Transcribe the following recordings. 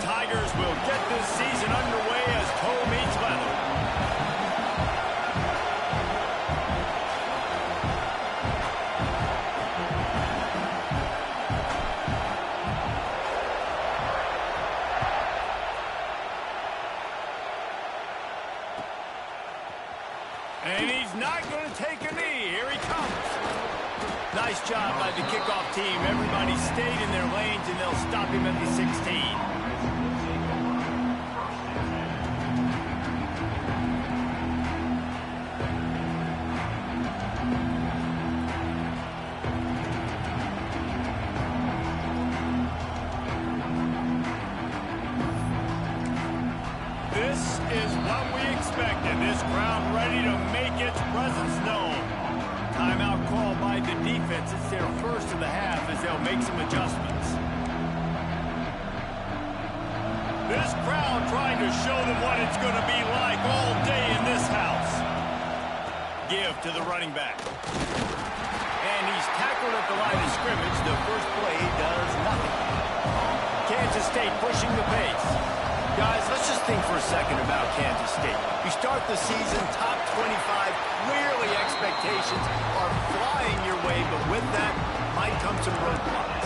Tigers will get this season underway as toe meets leather. And he's not going to take a knee. Here he comes. Nice job by the kickoff team. Everybody stayed in their lanes, and they'll stop him at the 16. This is what we expected. This crowd ready to make its presence known. Timeout call by the defense. It's their first of the half as they'll make some adjustments. This crowd trying to show them what it's going to be like all day in this house. Give to the running back. And he's tackled at the line of scrimmage. The first play does nothing. Kansas State pushing the pace. Guys, let's just think for a second about Kansas State. You start the season top 25, clearly expectations are flying your way, but with that might come some roadblocks.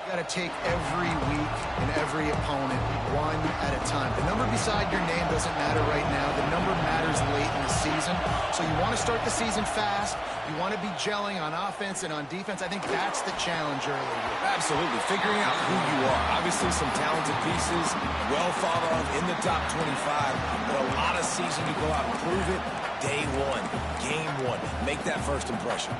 You got to take every week and every opponent one at a time. The number beside your name doesn't matter right now. The number matters late in the season. So you want to start the season fast. You want to be gelling on offense and on defense. I think that's the challenge early. Absolutely. Figuring out who you are. Obviously some talented pieces, well thought of in the top 25, but a lot of season to go out and prove it. Day one, game one. Make that first impression.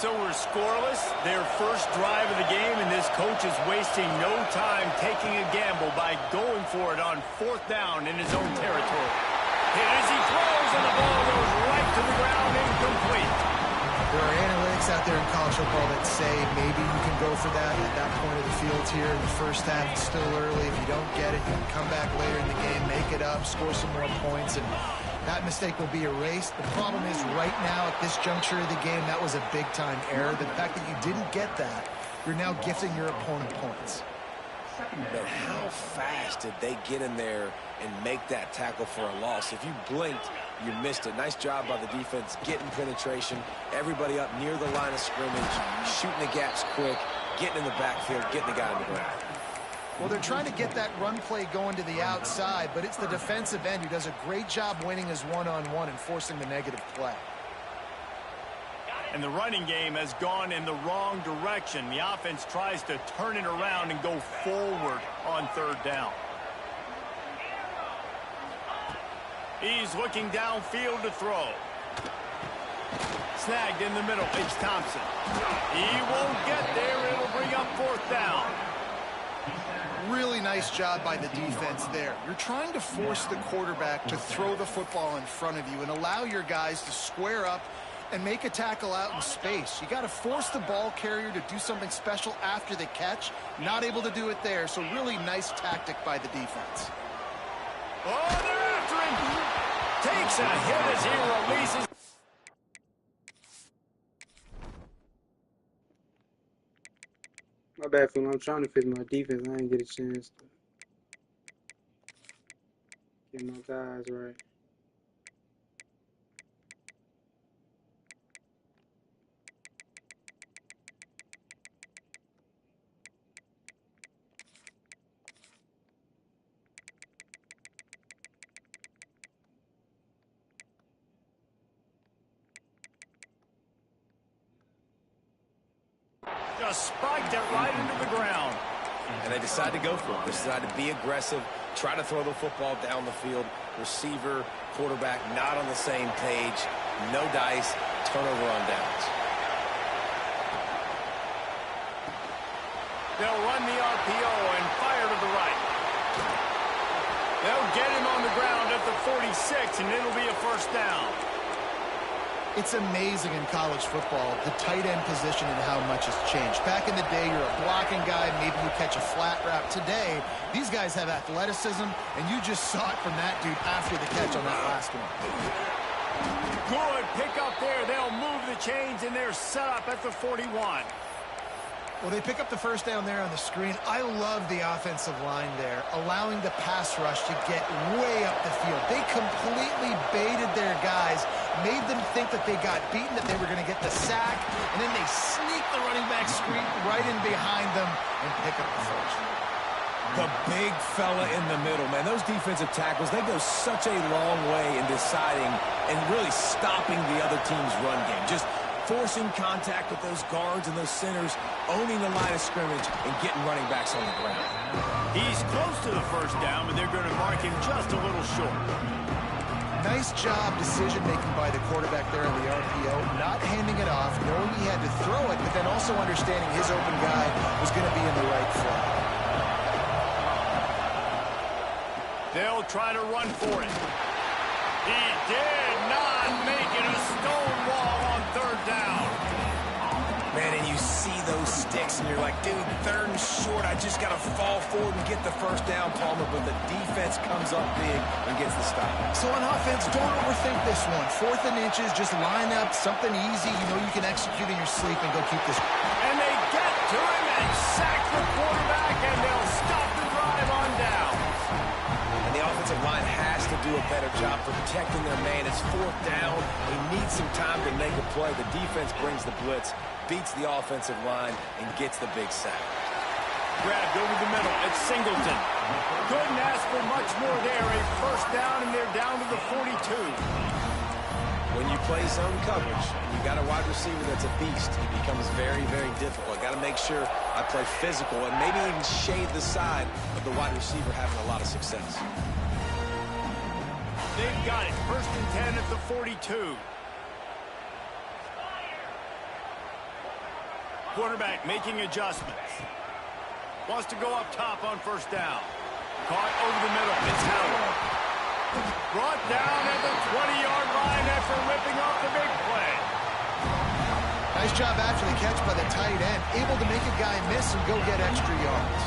So we're scoreless, their first drive of the game, and this coach is wasting no time taking a gamble by going for it on 4th down in his own territory. Hit as he throws, and the ball goes right to the ground, incomplete. There are analytics out there in college football that say maybe you can go for that at that point of the field here in the first half. It's still early. If you don't get it, you can come back later in the game, make it up, score some more points, and that mistake will be erased. The problem is right now at this juncture of the game, that was a big-time error. The fact that you didn't get that, you're now gifting your opponent points. But how fast did they get in there and make that tackle for a loss? If you blinked, you missed it. Nice job by the defense, getting penetration, everybody up near the line of scrimmage, shooting the gaps quick, getting in the backfield, getting the guy on the ground. Well, they're trying to get that run play going to the outside, but it's the defensive end who does a great job winning his one-on-one and forcing the negative play. And the running game has gone in the wrong direction. The offense tries to turn it around and go forward on 3rd down. He's looking downfield to throw. Snagged in the middle. It's Thompson. He won't get there. It'll bring up 4th down. Really nice job by the defense there. You're trying to force the quarterback to throw the football in front of you and allow your guys to square up and make a tackle out in space. You got to force the ball carrier to do something special after the catch. Not able to do it there, so really nice tactic by the defense. Oh, they're after him. Takes a hit as he releases. My bad, Phil. I'm trying to fix my defense. I didn't get a chance to get my guys right. Just spiked it right into the ground. And they decide to go for it. They decide to be aggressive, Try to throw the football down the field. Receiver, quarterback not on the same page. No dice. Turnover on downs. They'll run the RPO and fire to the right. They'll get him on the ground at the 46, and it'll be a first down. It's amazing in college football, the tight end position and how much has changed. Back in the day, you're a blocking guy, maybe you catch a flat route. Today, these guys have athleticism, and you just saw it from that dude after the catch on that last one. Good pick up there. They'll move the chains, and they're set up at the 41. Well, they pick up the first down there on the screen. I love the offensive line there, allowing the pass rush to get way up the field. They completely baited their guys, made them think that they got beaten, that they were going to get the sack, and then they sneak the running back screen right in behind them and pick up the first. The big fella in the middle, man. Those defensive tackles, they go such a long way in deciding and really stopping the other team's run game. Just forcing contact with those guards and those centers, owning the line of scrimmage, and getting running backs on the ground. He's close to the first down, but they're going to mark him just a little short. Nice job decision-making by the quarterback there on the RPO, not handing it off, knowing he had to throw it, but then also understanding his open guy was going to be in the right flat. They'll try to run for it. He did not make it a stone wall on third down. Man, and you see those sticks, and you're like, dude, third and short. I just got to fall forward and get the first down, Palmer, but the defense comes up big and gets the stop. So on offense, don't overthink this one. 4th and inches, just line up something easy you know you can execute in your sleep and go keep this. And they get to him and sack the quarterback, and they'll stop the drive on down. And the offensive line has to do a better job protecting their man. It's 4th down. He needs some time to make a play. The defense brings the blitz, beats the offensive line, and gets the big sack. Grabbed over the middle. It's Singleton. Couldn't ask for much more there. A first down, and they're down to the 42. When you play zone coverage, you got a wide receiver that's a beast. It becomes very, very difficult. Got to make sure I play physical and maybe even shade the side of the wide receiver having a lot of success. They've got it. 1st and 10 at the 42. Quarterback making adjustments. Wants to go up top on first down. Caught over the middle. It's Howard. Brought down at the 20-yard line after ripping off the big play. Nice job after the catch by the tight end. Able to make a guy miss and go get extra yards.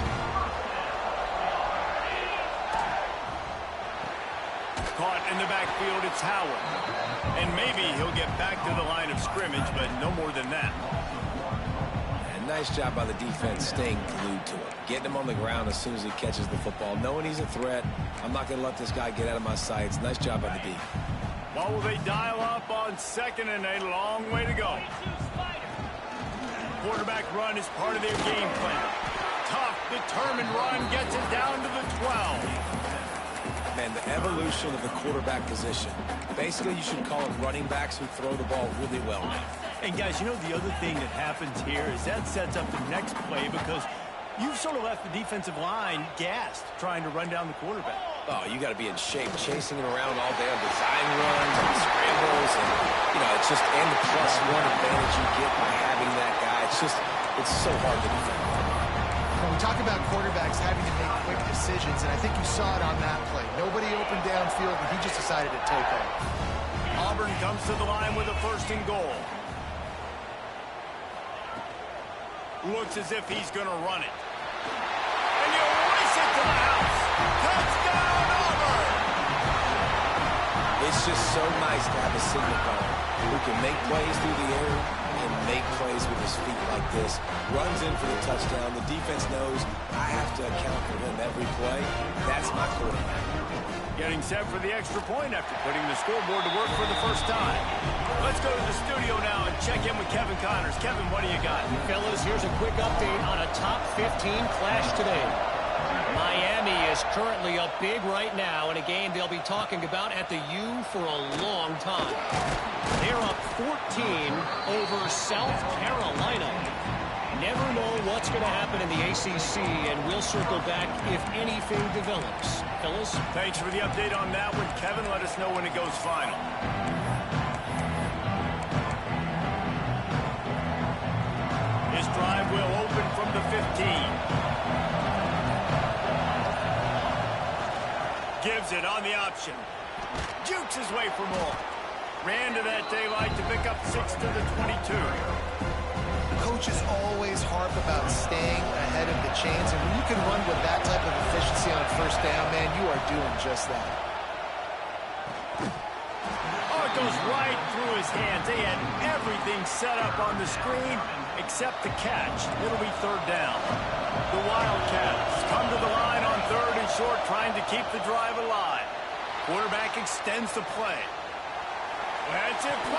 Caught in the backfield, it's Howard. And maybe he'll get back to the line of scrimmage, but no more than that. And nice job by the defense staying glued to him. Getting him on the ground as soon as he catches the football. Knowing he's a threat, I'm not going to let this guy get out of my sights. Nice job by the D. What will they dial up on 2nd and a long way to go? Quarterback run is part of their game plan. Tough, determined run gets it down to the 12. Man, the evolution of the quarterback position. Basically, you should call them running backs who throw the ball really well. And guys, you know the other thing that happens here is that sets up the next play because you've sort of left the defensive line gassed trying to run down the quarterback. Oh, you got to be in shape, chasing him around all day on design runs and scrambles, and it's just and the +1 advantage you get by having that guy. It's so hard to defend. When we talk about quarterbacks having to make quick decisions, and I think you saw it on that play. Nobody opened downfield, and he just decided to take off. Auburn comes to the line with a 1st and goal. Looks as if he's going to run it. And you race it to the house. Touchdown, Auburn! It's just so nice to have a signal guard who can make plays through the air and make plays with his feet like this. Runs in for the touchdown. The defense knows I have to account for him every play. That's my quarterback. Getting set for the extra point after putting the scoreboard to work for the first time. Let's go to the studio now and check in with Kevin Connors. Kevin, what do you got? Fellas, here's a quick update on a top 15 clash today. Miami is currently up big right now in a game they'll be talking about at the U for a long time. They're up 14 over South Carolina. Never know what's going to happen in the ACC, and we'll circle back if anything develops. Fellas? Thanks for the update on that one, Kevin. Let us know when it goes final. His drive will open from the 15. Gives it on the option. Jukes his way for more. Ran to that daylight to pick up 6 to the 22. Coaches always harp about staying ahead of the chains, and when you can run with that type of efficiency on first down, man, you are doing just that. Oh, it goes right through his hands. They had everything set up on the screen except the catch. It'll be third down. The Wildcats come to the line on third and short, trying to keep the drive alive. Quarterback extends the play. That's it, 5.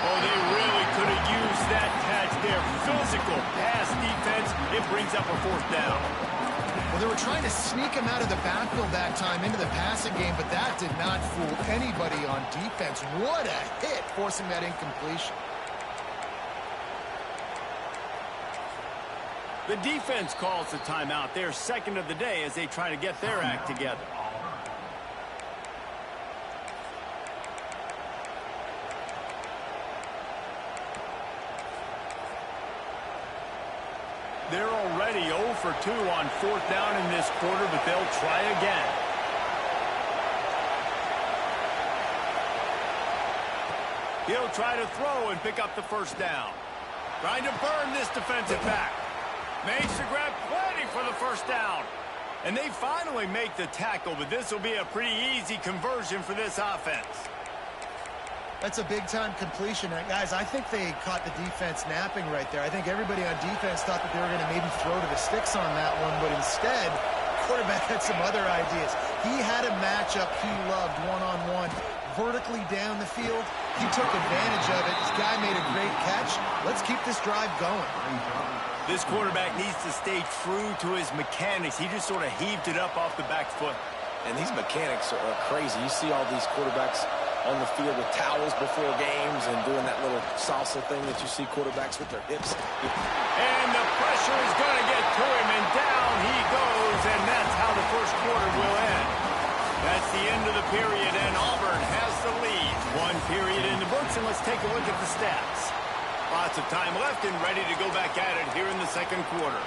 Oh, they really could have used that catch there. Physical pass defense. It brings up a fourth down. Well, they were trying to sneak him out of the backfield that time into the passing game, but that did not fool anybody on defense. What a hit, forcing that incompletion. The defense calls the timeout. They're second of the day as they try to get their act together. They're already 0 for 2 on fourth down in this quarter, but they'll try again. He'll try to throw and pick up the first down. Trying to burn this defensive back. Makes the grab, plenty for the first down. And they finally make the tackle, but this will be a pretty easy conversion for this offense. That's a big-time completion. Guys, I think they caught the defense napping right there. I think everybody on defense thought that they were going to maybe throw to the sticks on that one, but instead, quarterback had some other ideas. He had a matchup he loved one-on-one, vertically down the field. He took advantage of it. This guy made a great catch. Let's keep this drive going. This quarterback needs to stay true to his mechanics. He just sort of heaved it up off the back foot. And these mechanics are crazy. You see all these quarterbacks on the field with towels before games and doing that little salsa thing that you see quarterbacks with their hips. And the pressure is going to get to him, and down he goes, and that's how the first quarter will end. That's the end of the period, and Auburn has the lead. One period in the books, and let's take a look at the stats. Lots of time left and ready to go back at it here in the second quarter.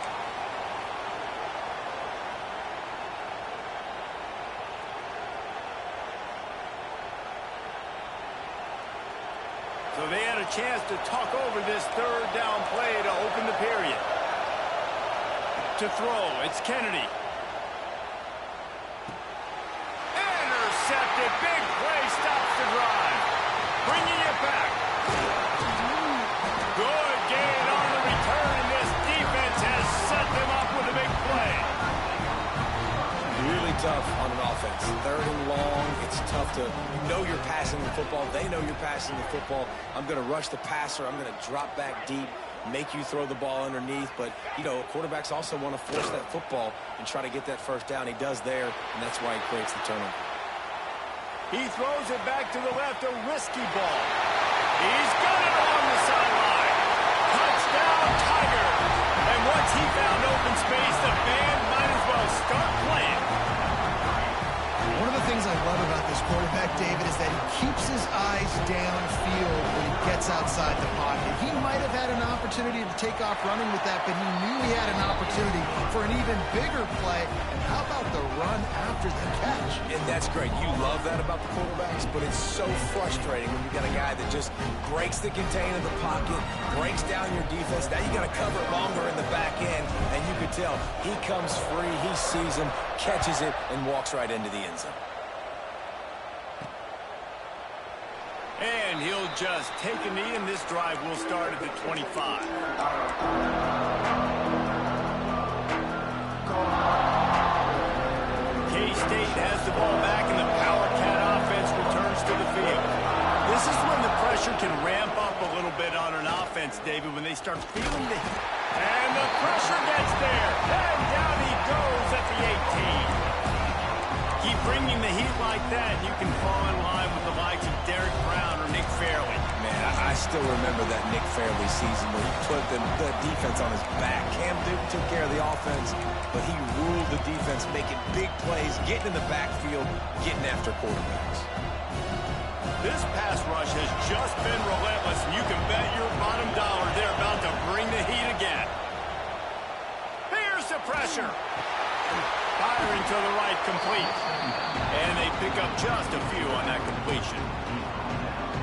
So they had a chance to talk over this third down play to open the period. To throw, it's Kennedy. Intercepted, big play, stops the drive. Bringing it back. Good gain on the return, and this defense has set them up with a big play. Really tough on an offense. Third and long, it's tough to know you're passing the football. They know you're passing the football. I'm going to rush the passer. I'm going to drop back deep, make you throw the ball underneath. But, you know, quarterbacks also want to force that football and try to get that first down. He does there, and that's why he creates the turnover. He throws it back to the left, a risky ball. He's got it along the sideline. Touchdown, Tiger. And once he found open space, the band might as well start playing. One of the things I love about this quarterback, David, is that he keeps his eyes downfield when he gets outside the pocket. He might have had an opportunity to take off running with that, but he knew he had an opportunity for an even bigger play. And how about the run after the catch? And that's great. You love that about the quarterbacks, but it's so frustrating when you got a guy that just breaks the contain of the pocket, breaks down your defense. Now you got to cover it longer in the back end, and you could tell he comes free, he sees him, catches it, and walks right into the end zone. And he'll just take a knee, and this drive will start at the 25. K-State has the ball back, and the Power Cat offense returns to the field. This is when the pressure can ramp up a little bit on an offense, David, when they start feeling the heat. And the pressure gets there, and down he goes at the 18. Keep bringing the heat like that, and you can fall in line with the likes of Derek Brown or Nick Fairley. Man, I still remember that Nick Fairley season where he put the defense on his back. Cam Newton took care of the offense, but he ruled the defense, making big plays, getting in the backfield, getting after quarterbacks. This pass rush has just been relentless, and you can bet your bottom dollar they're about to bring the heat again. Here's the pressure. Firing to the right, complete. And they pick up just a few on that completion.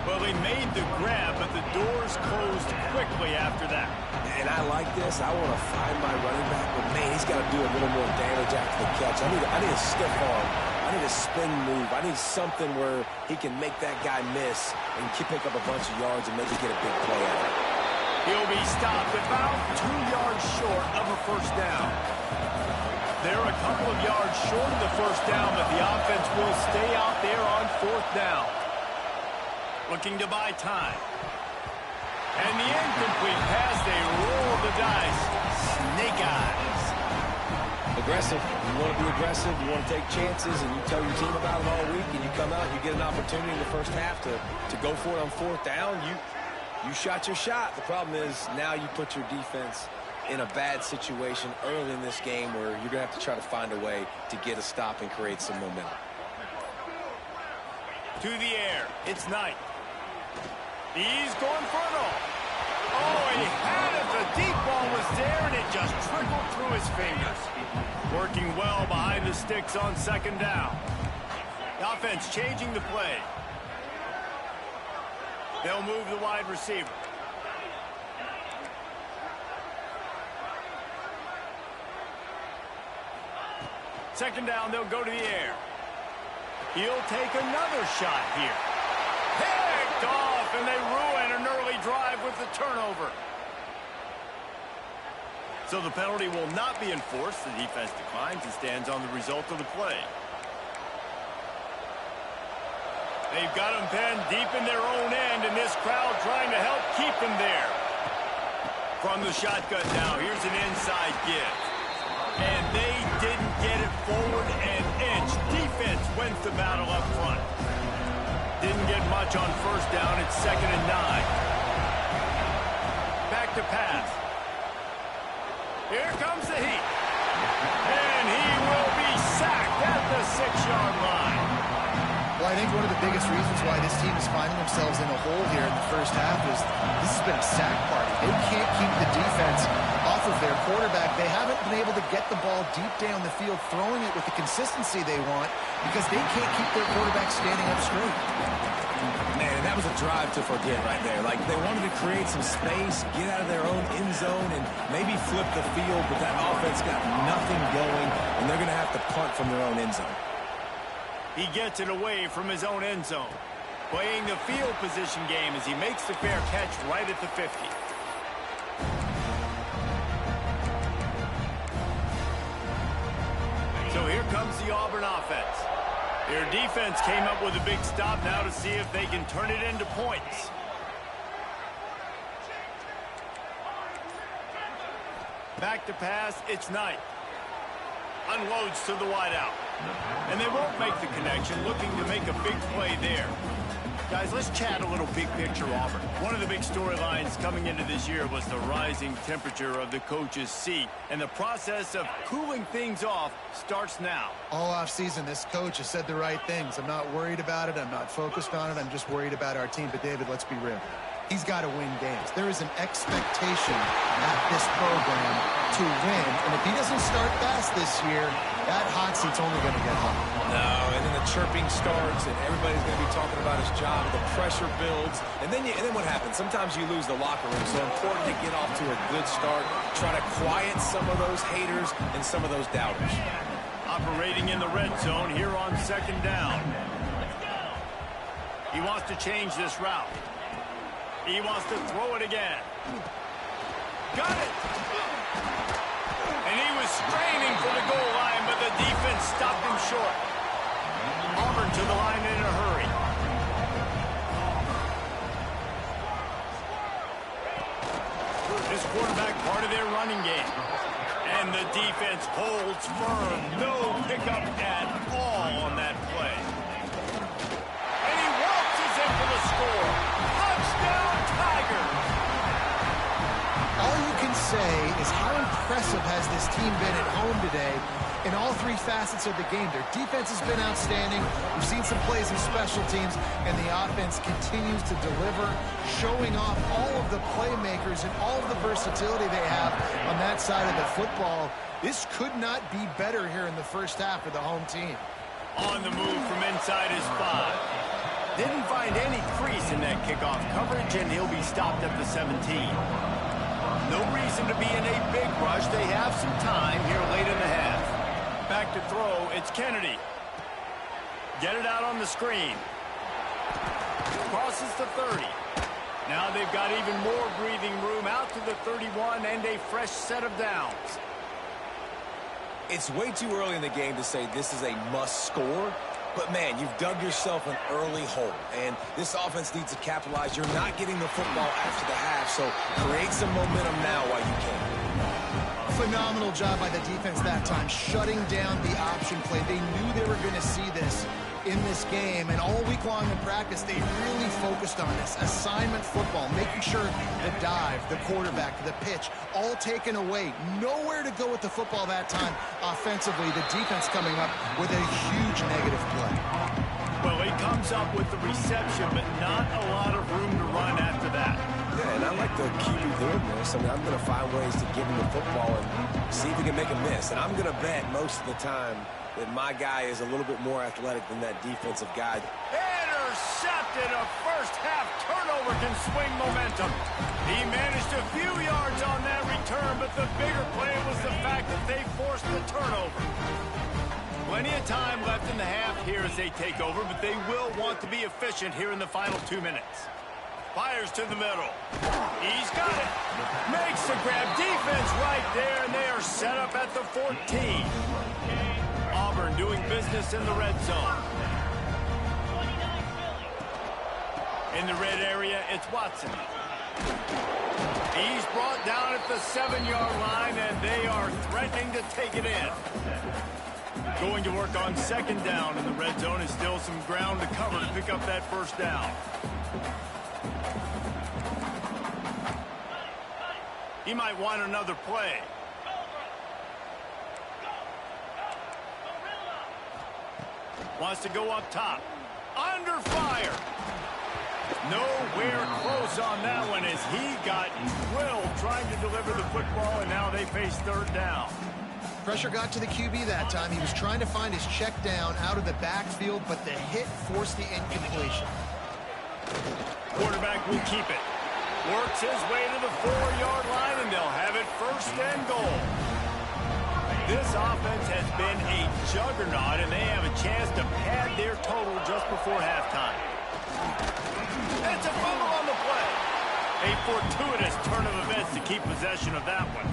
Well, they made the grab, but the doors closed quickly after that. And I like this. I want to find my running back, but man, he's got to do a little more damage after the catch. I need a stiff arm. I need a spin move. I need something where he can make that guy miss and pick up a bunch of yards and maybe get a big play out of it. He'll be stopped about 2 yards short of a first down. They're a couple of yards short of the first down, but the offense will stay out there on fourth down. Looking to buy time. And the incomplete pass, they roll the dice. Snake eyes. Aggressive. You want to be aggressive. You want to take chances, and you tell your team about it all week, and you come out and you get an opportunity in the first half to go for it on fourth down. You shot your shot. The problem is now you put your defense in a bad situation early in this game where you're going to have to try to find a way to get a stop and create some momentum. To the air. It's Knight. He's going for it all. Oh, he had it. The deep ball was there, and it just trickled through his fingers. Working well behind the sticks on second down. The offense changing the play. They'll move the wide receiver. Second down, they'll go to the air. He'll take another shot here. Picked off, and they ruin an early drive with the turnover. So the penalty will not be enforced. The defense declines and stands on the result of the play. They've got them penned deep in their own end, and this crowd trying to help keep them there. From the shotgun now, here's an inside give. And they didn't get it forward an inch. Defense wins the battle up front. Didn't get much on first down. It's 2nd and 9. Back to pass. Here comes the heat. And he will be sacked at the 6-yard line. Well, I think one of the biggest reasons why this team is finding themselves in a hole here in the first half is this has been a sack party. They can't keep the defense off of their quarterback. They haven't been able to get the ball deep down the field, throwing it with the consistency they want because they can't keep their quarterback standing up straight. Man, that was a drive to forget right there. Like, they wanted to create some space, get out of their own end zone, and maybe flip the field, but that offense got nothing going, and they're going to have to punt from their own end zone. He gets it away from his own end zone. Playing the field position game as he makes the fair catch right at the 50. So here comes the Auburn offense. Their defense came up with a big stop now to see if they can turn it into points. Back to pass, it's Knight. Unloads to the wideout. And they won't make the connection, looking to make a big play there. Guys, let's chat a little big picture Auburn. One of the big storylines coming into this year was the rising temperature of the coach's seat. And the process of cooling things off starts now. All offseason, this coach has said the right things. I'm not worried about it. I'm not focused on it. I'm just worried about our team. But, David, let's be real. He's got to win games. There is an expectation at this program to win. And if he doesn't start fast this year, that hot seat's only going to get hot. No, and then the chirping starts, and everybody's going to be talking about his job. The pressure builds, and then what happens? Sometimes you lose the locker room. So important to get off to a good start. Try to quiet some of those haters and some of those doubters. Operating in the red zone here on second down. He wants to change this route. He wants to throw it again. Got it! And he was straining for the goal line, but the defense stopped him short. Auburn to the line in a hurry. This quarterback part of their running game. And the defense holds firm. No pickup at all on that play. And he waltzes in for the score. Touchdown! has this team been at home today in all three facets of the game. Their defense has been outstanding. We've seen some plays in special teams, and the offense continues to deliver, showing off all of the playmakers and all of the versatility they have on that side of the football. This could not be better here in the first half of the home team. On the move from inside his 5. Didn't find any crease in that kickoff coverage, and he'll be stopped at the 17. No reason to be in a big rush. They have some time here late in the half. Back to throw, it's Kennedy. Get it out on the screen. Crosses the 30. Now they've got even more breathing room out to the 31 and a fresh set of downs. It's way too early in the game to say this is a must score. But, man, you've dug yourself an early hole, and this offense needs to capitalize. You're not getting the football after the half, so create some momentum now while you can. Phenomenal job by the defense that time, shutting down the option play. They knew they were going to see this in this game, and all week long in practice, they really focused on this. Assignment football, making sure the dive, the quarterback, the pitch, all taken away. Nowhere to go with the football that time offensively. The defense coming up with a huge negative play. Well, he comes up with the reception, but not a lot of room to run after that. Yeah, and I like the QB doing this. I mean, I'm going to find ways to give him the football and see if he can make a miss. And I'm going to bet most of the time that my guy is a little bit more athletic than that defensive guy. Intercepted. A first-half turnover can swing momentum. He managed a few yards on that return, but the bigger play was the fact that they forced the turnover. Plenty of time left in the half here as they take over, but they will want to be efficient here in the final 2 minutes. Fires to the middle. He's got it. Makes the grab. Defense right there, and they are set up at the 14. Auburn doing business in the red zone. In the red area, it's Watson. He's brought down at the 7-yard line, and they are threatening to take it in. Going to work on second down in the red zone. Is still some ground to cover to pick up that first down. He might want another play. Wants to go up top. Under fire. Nowhere close on that one as he got drilled trying to deliver the football, and now they face third down. Pressure got to the QB that time. He was trying to find his check down out of the backfield, but the hit forced the incompletion. Quarterback will keep it. Works his way to the 4-yard line, and they'll have it first and goal. This offense has been a juggernaut, and they have a chance to pad their total just before halftime. It's a fumble on the play. A fortuitous turn of events to keep possession of that one.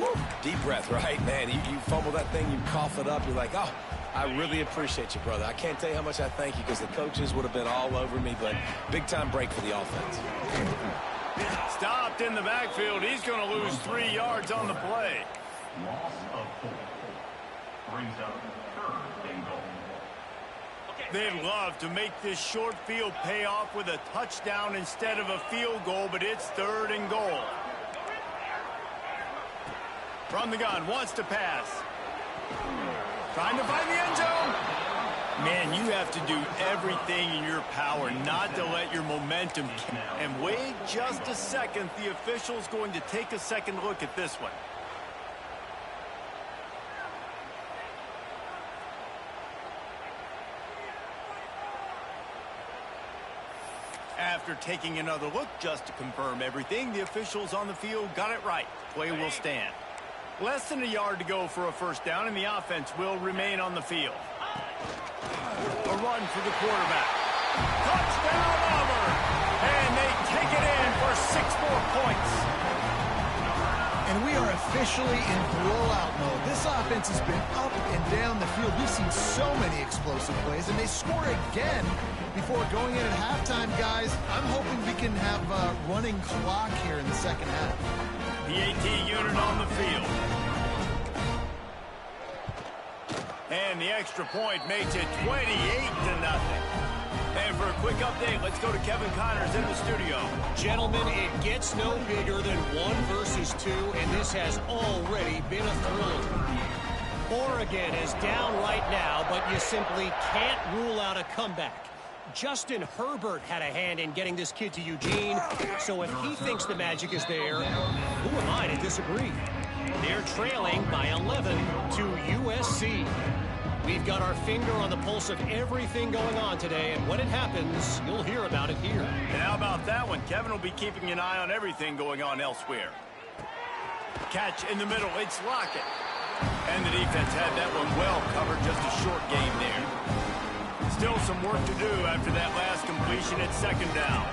Woo. Deep breath, right? Man, you fumble that thing, you cough it up, you're like, oh, I really appreciate you, brother. I can't tell you how much I thank you because the coaches would have been all over me, but big-time break for the offense. Stopped in the backfield. He's going to lose 3 yards on the play. Loss of 4. Brings up third and goal. They'd love to make this short field pay off with a touchdown instead of a field goal, but it's third and goal. From the gun, wants to pass. Trying to find the end zone. Man, you have to do everything in your power not to let your momentum. And wait just a second. The official's going to take a second look at this one. After taking another look just to confirm everything, the officials on the field got it right. Play will stand. Less than a yard to go for a first down, and the offense will remain on the field. A run for the quarterback. Touchdown, Auburn! And they take it in for 6 more points. And we are officially in blowout mode. This offense has been up and down the field. We've seen so many explosive plays, and they score again before going in at halftime, guys. I'm hoping we can have a running clock here in the second half. The AT unit on the field. And the extra point makes it 28-0. And for a quick update, let's go to Kevin Connors in the studio. Gentlemen, it gets no bigger than 1 versus 2, and this has already been a thriller. Oregon is down right now, but you simply can't rule out a comeback. Justin Herbert had a hand in getting this kid to Eugene, so if he thinks the magic is there, who am I to disagree? They're trailing by 11 to USC. We've got our finger on the pulse of everything going on today, and when it happens, you'll hear about it here. And how about that one? Kevin will be keeping an eye on everything going on elsewhere. Catch in the middle. It's Lockett. And the defense had that one well covered, just a short game there. Still some work to do after that last completion at second down.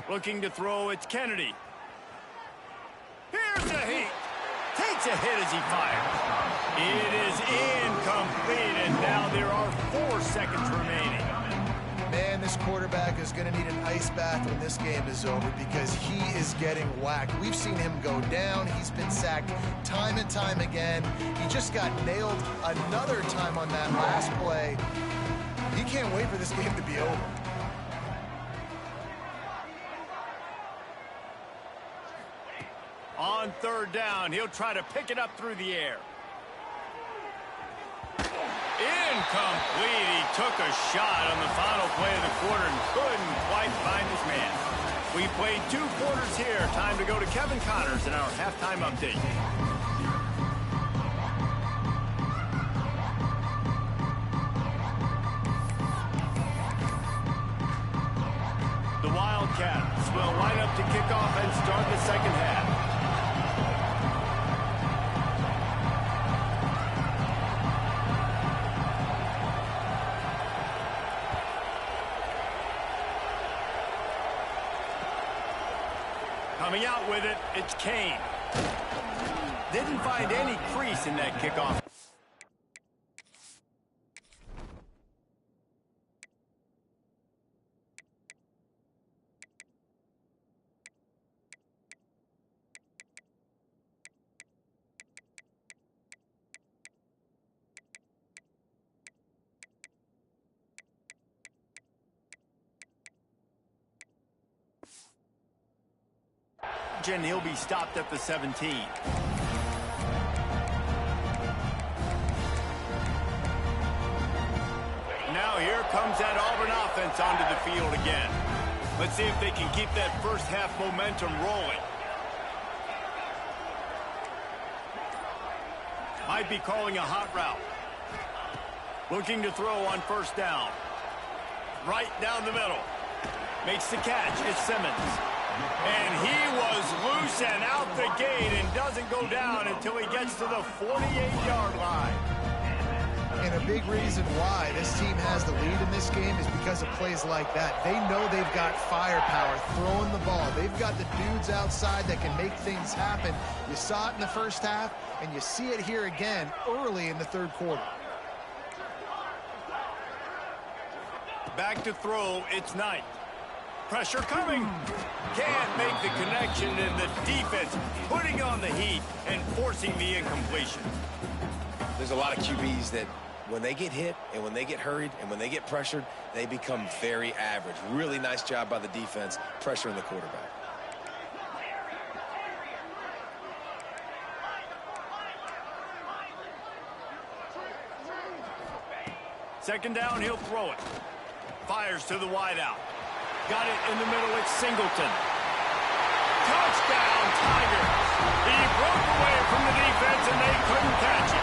Looking to throw, it's Kennedy. Here's a heat. Takes a hit as he fires. It is incomplete, and now there are 4 seconds remaining. Man, this quarterback is going to need an ice bath when this game is over because he is getting whacked. We've seen him go down. He's been sacked time and time again. He just got nailed another time on that last play. He can't wait for this game to be over. On third down, he'll try to pick it up through the air. Incomplete. He took a shot on the final play of the quarter and couldn't quite find his man. We played 2 quarters here. Time to go to Kevin Connors in our halftime update. The Wildcats will line up to kick off and start the second half. Coming out with it, it's Kane. Didn't find any crease in that kickoff. And he'll be stopped at the 17. Now here comes that Auburn offense onto the field again. Let's see if they can keep that first half momentum rolling. Might be calling a hot route. Looking to throw on first down. Right down the middle. Makes the catch. It's Simmons. And he was loose and out the gate and doesn't go down until he gets to the 48-yard line. And a big reason why this team has the lead in this game is because of plays like that. They know they've got firepower throwing the ball. They've got the dudes outside that can make things happen. You saw it in the first half, and you see it here again early in the third quarter. Back to throw, it's Knight. Pressure coming. Can't make the connection, and the defense putting on the heat and forcing the incompletion. There's a lot of QBs that when they get hit and when they get hurried and when they get pressured, they become very average. Really nice job by the defense pressuring the quarterback. Second down, he'll throw it. Fires to the wideout. Got it in the middle, it's Singleton. Touchdown, Tigers. He broke away from the defense and they couldn't catch it.